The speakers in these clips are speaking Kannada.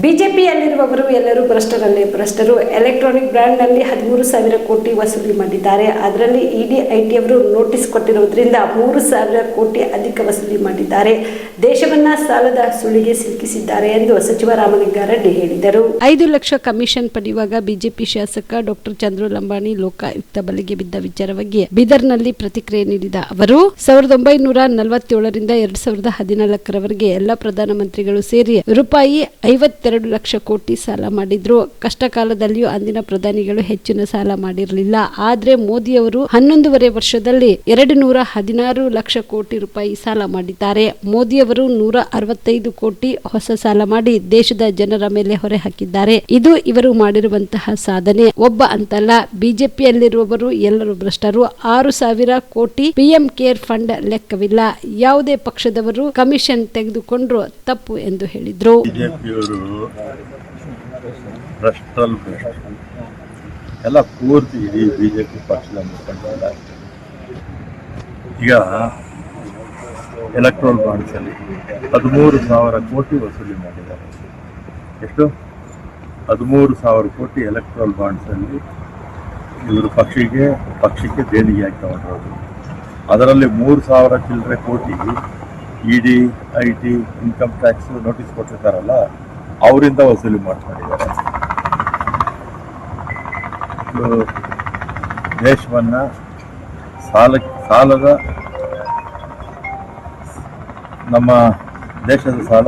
ಬಿಜೆಪಿಯಲ್ಲಿರುವವರು ಎಲ್ಲರೂ ಭ್ರಷ್ಟರಲ್ಲೇ ಭ್ರಷ್ಟರು. ಎಲೆಕ್ಟ್ರಾನಿಕ್ ಬ್ರ್ಯಾಂಡ್ನಲ್ಲಿ 13,000 ಕೋಟಿ ವಸೂಲಿ ಮಾಡಿದ್ದಾರೆ. ಅದರಲ್ಲಿ ಇಡಿ ಐಟಿಯವರು ನೋಟಿಸ್ ಕೊಟ್ಟಿರುವುದರಿಂದ 3,000 ಕೋಟಿ ಅಧಿಕ ವಸೂಲಿ ಮಾಡಿದ್ದಾರೆ. ದೇಶವನ್ನ ಸಾಲದ ಸುಳಿಗೆ ಸಿಲುಕಿಸಿದ್ದಾರೆ ಎಂದು ಸಚಿವ ರಾಮಲಿಂಗಾರೆಡ್ಡಿ ಹೇಳಿದರು. 5 ಲಕ್ಷ ಕಮಿಷನ್ ಪಡೆಯುವಾಗ ಬಿಜೆಪಿ ಶಾಸಕ ಡಾಕ್ಟರ್ ಚಂದ್ರು ಲಂಬಾಣಿ ಲೋಕಾಯುಕ್ತ ಬಲೆಗೆ ಬಿದ್ದ ವಿಚಾರವಾಗಿ ಬೀದರ್ನಲ್ಲಿ ಪ್ರತಿಕ್ರಿಯೆ ನೀಡಿದ ಅವರು 1947ರಿಂದ 2014ರವರೆಗೆ ಎಲ್ಲ ಪ್ರಧಾನಮಂತ್ರಿಗಳು ಸೇರಿ ರೂಪಾಯಿ 52 ಲಕ್ಷ ಕೋಟಿ ಸಾಲ ಮಾಡಿದ್ರು. ಕಷ್ಟ ಕಾಲದಲ್ಲಿಯೂ ಅಂದಿನ ಪ್ರಧಾನಿಗಳು ಹೆಚ್ಚಿನ ಸಾಲ ಮಾಡಿರಲಿಲ್ಲ. ಆದ್ರೆ ಮೋದಿಯವರು 11.5 ವರ್ಷದಲ್ಲಿ 216 ಲಕ್ಷ ಕೋಟಿ ರೂಪಾಯಿ ಸಾಲ ಮಾಡಿದ್ದಾರೆ. ಮೋದಿಯವರು 165 ಕೋಟಿ ಹೊಸ ಸಾಲ ಮಾಡಿ ದೇಶದ ಜನರ ಮೇಲೆ ಹೊರೆ ಹಾಕಿದ್ದಾರೆ. ಇದು ಇವರು ಮಾಡಿರುವಂತಹ ಸಾಧನೆ. ಒಬ್ಬ ಅಂತಲ್ಲ, ಬಿಜೆಪಿಯಲ್ಲಿರುವವರು ಎಲ್ಲರೂ ಭ್ರಷ್ಟರು. 6,000 ಕೋಟಿ ಪಿಎಂ ಕೇರ್ ಫಂಡ್ ಲೆಕ್ಕವಿಲ್ಲ. ಯಾವುದೇ ಪಕ್ಷದವರು ಕಮಿಷನ್ ತೆಗೆದುಕೊಂಡ್ರು ತಪ್ಪು ಎಂದು ಹೇಳಿದ್ರು. ಎಲ್ಲ ಪೂರ್ತಿ ಇಡೀ ಬಿಜೆಪಿ ಪಕ್ಷದ ಮುಖಂಡರ ಈಗ ಎಲೆಕ್ಟ್ರೋಲ್ ಬಾಂಡ್ಸ್ ಅಲ್ಲಿ 13,000 ಕೋಟಿ ವಸೂಲಿ ಮಾಡಿದ್ದಾರೆ. ಎಷ್ಟು? 13,000 ಕೋಟಿ ಎಲೆಕ್ಟ್ರೋಲ್ ಬಾಂಡ್ಸ್ ಅಲ್ಲಿ ಇವರು ಪಕ್ಷಕ್ಕೆ ದೇಣಿಗೆಯಾಗಿ ತಗೊಂಡಿರೋದು. ಅದರಲ್ಲಿ 3,000 ಚಿಲ್ಲರೆ ಕೋಟಿ ಇಡಿ ಐಟಿ ಇನ್ಕಮ್ ಟ್ಯಾಕ್ಸ್ ನೋಟಿಸ್ ಕೊಟ್ಟಿರ್ತಾರಲ್ಲ, ಅವರಿಂದ ವಸೂಲಿ ಮಾಡಿದ್ದಾರೆ. ದೇಶವನ್ನ ಸಾಲದ ನಮ್ಮ ದೇಶದ ಸಾಲ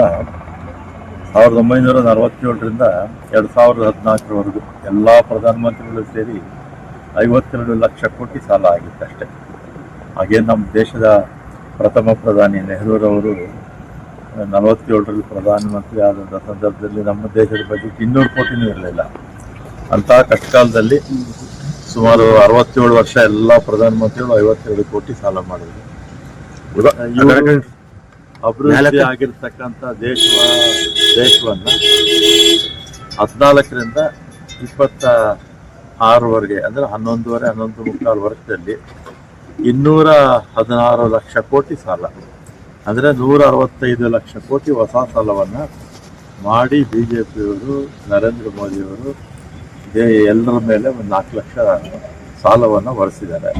1947ರಿಂದ 2014ರವರೆಗೂ ಎಲ್ಲ ಪ್ರಧಾನಮಂತ್ರಿಗಳು ಸೇರಿ 52 ಲಕ್ಷ ಕೋಟಿ ಸಾಲ ಆಗಿತ್ತು ಅಷ್ಟೇ. ಹಾಗೇನು ನಮ್ಮ ದೇಶದ ಪ್ರಥಮ ಪ್ರಧಾನಿ ನೆಹರೂರವರು 47ರಲ್ಲಿ ಪ್ರಧಾನಮಂತ್ರಿ ಆದಂಥ ಸಂದರ್ಭದಲ್ಲಿ ನಮ್ಮ ದೇಶದ ಬಜೆಟ್ 200 ಕೋಟಿನೂ ಇರಲಿಲ್ಲ. ಅಂತಹ ಕಷ್ಟಕಾಲದಲ್ಲಿ ಸುಮಾರು 67 ವರ್ಷ ಎಲ್ಲ ಪ್ರಧಾನಮಂತ್ರಿಗಳು 52 ಕೋಟಿ ಸಾಲ ಮಾಡಿದ್ರು. ಅಭಿವೃದ್ಧಿ ಆಗಿರ್ತಕ್ಕಂಥ ದೇಶವನ್ನ 14ರಿಂದ 26ವರೆಗೆ ಅಂದ್ರೆ 11.5 ವರ್ಷದಲ್ಲಿ 216 ಲಕ್ಷ ಕೋಟಿ ಸಾಲ, ಅಂದರೆ 165 ಲಕ್ಷ ಕೋಟಿ ಹೊಸ ಸಾಲವನ್ನು ಮಾಡಿ ಬಿಜೆಪಿಯವರು ನರೇಂದ್ರ ಮೋದಿಯವರು ಎಲ್ಲರ ಮೇಲೆ ಒಂದು 4 ಲಕ್ಷ ಸಾಲವನ್ನು ಹೊರಿಸಿದ್ದಾರೆ.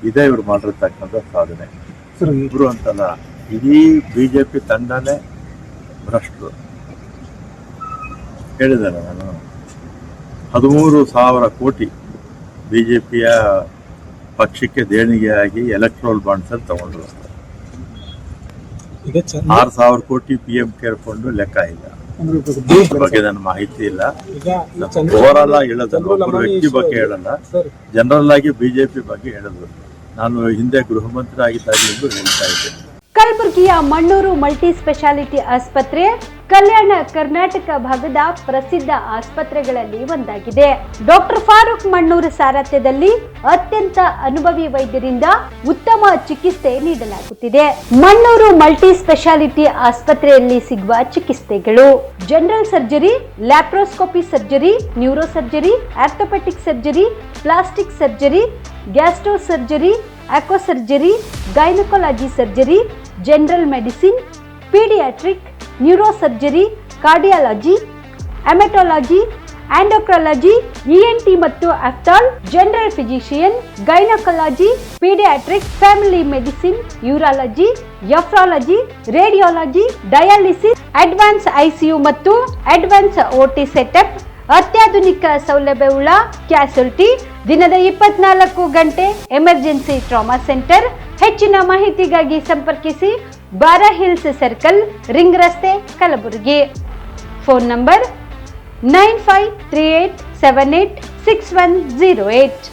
ಇದೇ ಇವರು ಮಾಡಿರ್ತಕ್ಕಂಥ ಸಾಧನೆ. ಇವರು ಅಂತಲ್ಲ, ಇಡೀ ಬಿಜೆಪಿ ತಂಡನೇ ಭ್ರಷ್ಟರು. ಹೇಳಿದ್ದಾರೆ ನಾನು 13,000 ಕೋಟಿ ಬಿಜೆಪಿಯ ಪಕ್ಷಕ್ಕೆ ದೇಣಿಗೆಯಾಗಿ ಎಲೆಕ್ಟ್ರೋಲ್ ಬಾಂಡ್ಸ್ ಅಲ್ಲಿ ತಗೊಂಡ್ರು. 6,000 ಕೋಟಿ ಪಿಎಂ ಕೇರ್ ಫಂಡ್ ಲೆಕ್ಕ ಇಲ್ಲ. ಬಗ್ಗೆ ನನ್ನ ಮಾಹಿತಿ ಇಲ್ಲ. ಓವರಾಲ್ ಆಗಿ ಹೇಳೋದಲ್ಲ, ಒಬ್ಬರು ವ್ಯಕ್ತಿ ಬಗ್ಗೆ ಹೇಳಲ್ಲ, ಜನರಲ್ ಆಗಿ ಬಿಜೆಪಿ ಬಗ್ಗೆ ಹೇಳಿದ್ರು. ನಾನು ಹಿಂದೆ ಗೃಹ ಮಂತ್ರಿ ಆಗಿದ್ದಾಗಲೂ ಹೇಳ್ತಾ ಇದ್ದೆ. ಕಲಬುರಗಿಯ ಮಣ್ಣೂರು ಮಲ್ಟಿ ಸ್ಪೆಷಾಲಿಟಿ ಆಸ್ಪತ್ರೆ ಕಲ್ಯಾಣ ಕರ್ನಾಟಕ ಭಾಗದ ಪ್ರಸಿದ್ಧ ಆಸ್ಪತ್ರೆಗಳಲ್ಲಿ ಒಂದಾಗಿದೆ. ಡಾಕ್ಟರ್ ಫಾರೂಕ್ ಮಣ್ಣೂರು ಸಾರಥ್ಯದಲ್ಲಿ ಅತ್ಯಂತ ಅನುಭವಿ ವೈದ್ಯರಿಂದ ಉತ್ತಮ ಚಿಕಿತ್ಸೆ ನೀಡಲಾಗುತ್ತಿದೆ. ಮಣ್ಣೂರು ಮಲ್ಟಿ ಸ್ಪೆಷಾಲಿಟಿ ಆಸ್ಪತ್ರೆಯಲ್ಲಿ ಸಿಗುವ ಚಿಕಿತ್ಸೆಗಳು: general surgery, laparoscopy surgery, neuro surgery, orthopaedic surgery, plastic surgery, gastro surgery, aqua surgery, gynaecology surgery, general medicine, paediatric, neuro surgery, cardiology, haematology, endocrinology, ENT ಮತ್ತು ophthal, general physician, gynaecology, paediatric, family medicine, urology, nephrology, radiology, dialysis, advance ICU ಮತ್ತು ಅಡ್ವಾನ್ಸ್ ಓಟಿ ಸೆಟಪ್, ಅತ್ಯಾಧುನಿಕ ಸೌಲಭ್ಯವುಳ್ಳ ಕ್ಯಾಸುಲಿಟಿ, ದಿನದ 24 ಗಂಟೆ ಎಮರ್ಜೆನ್ಸಿ ಟ್ರಾಮಾ ಸೆಂಟರ್. ಹೆಚ್ಚಿನ ಮಾಹಿತಿಗಾಗಿ ಸಂಪರ್ಕಿಸಿ ಬಾರಾ ಹಿಲ್ಸ್ ಸರ್ಕಲ್, ರಿಂಗ್ ರಸ್ತೆ, ಕಲಬುರಗಿ. Phone number 9538786108.